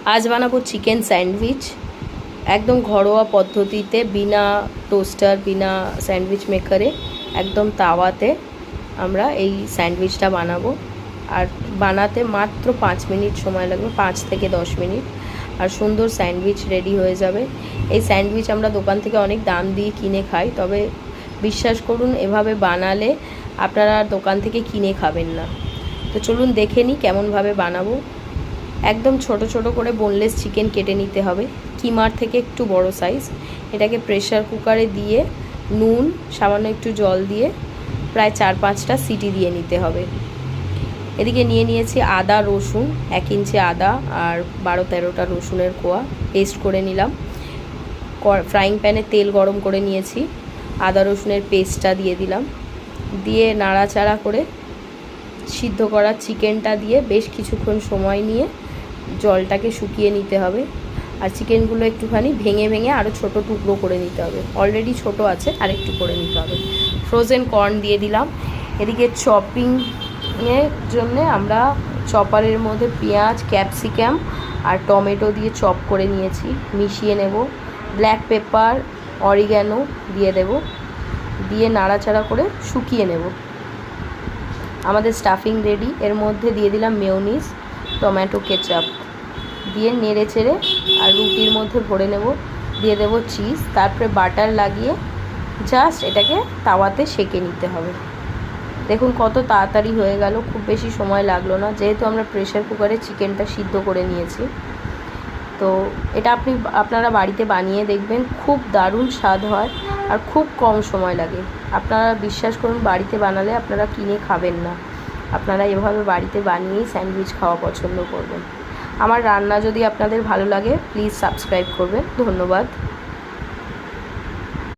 आज बानाबो chicken sandwich एकदम घरोया पद्धतिते बिना टोस्टार बिना सैंडविच मेकारे एकदम तावाते आमरा এই স্যান্ডউইচটা বানাবো। আর বানাতে মাত্র 5 মিনিট সময় লাগবে, 5 থেকে 10 মিনিট, আর সুন্দর স্যান্ডউইচ রেডি হয়ে যাবে। এই স্যান্ডউইচ আমরা দোকান থেকে অনেক দাম দিয়ে কিনে খাই, তবে বিশ্বাস করুন এভাবে বানালে আপনারা দোকান থেকে কিনে খাবেন না। তো চলুন দেখে নিই কেমনভাবে বানাবো। একদম ছোট ছোট করে বোনলেস চিকেন কেটে নিতে হবে, কিমার থেকে একটু বড় সাইজ। এটাকে প্রেসার কুকারে দিয়ে নুন সামান্য একটু জল দিয়ে প্রায় 4-5টা সিটি দিয়ে নিতে হবে। এদিকে নিয়ে নিয়েছি আদা রসুন, 1 ইঞ্চি আদা আর 12-13টা রসুনের কোয়া পেস্ট করে নিলাম। ফ্রাইং প্যানে তেল গরম করে নিয়েছি, আদা রসুনের পেস্টটা দিয়ে দিলাম, দিয়ে নাড়াচাড়া করে সিদ্ধ করা চিকেনটা দিয়ে বেশ কিছুক্ষণ সময় নিয়ে জলটাকে শুকিয়ে নিতে হবে। আর চিকেনগুলো একটুখানি ভেঙে ভেঙে আরও ছোট টুকরো করে নিতে হবে, অলরেডি ছোট আছে আর একটু করে নিতে হবে। ফ্রোজেন কর্ন দিয়ে দিলাম। এদিকে চপিংয়ের জন্য আমরা চপারের মধ্যে পেঁয়াজ, ক্যাপসিকাম আর টমেটো দিয়ে চপ করে নিয়েছি, মিশিয়ে নেব। ব্ল্যাক পেপার, অরিগ্যানো দিয়ে দেব, দিয়ে নাড়াচাড়া করে শুকিয়ে নেব। আমাদের স্টাফিং রেডি। এর মধ্যে দিয়ে দিলাম মেয়োনিজ, টমেটো কেচাপ দিয়ে নেড়ে চেড়ে আর রুটির মধ্যে ভরে নেব। দিয়ে দেব চিজ, তারপরে বাটার লাগিয়ে জাস্ট এটাকে তাওয়াতে সেঁকে নিতে হবে। দেখুন কত তাড়াতাড়ি হয়ে গেল, খুব বেশি সময় লাগলো না, যেহেতু আমরা প্রেসার কুকারে চিকেনটা সিদ্ধ করে নিয়েছি। তো এটা আপনারা বাড়িতে বানিয়ে দেখবেন, খুব দারুণ স্বাদ হয় আর খুব কম সময় লাগে। আপনারা বিশ্বাস করুন বাড়িতে বানালে আপনারা কিনে খাবেন না, আপনারা এভাবে বাড়িতে বানিয়েই স্যান্ডউইচ খাওয়া পছন্দ করবেন। আমার রান্না যদি আপনাদের ভালো লাগে প্লিজ সাবস্ক্রাইব করবেন। ধন্যবাদ।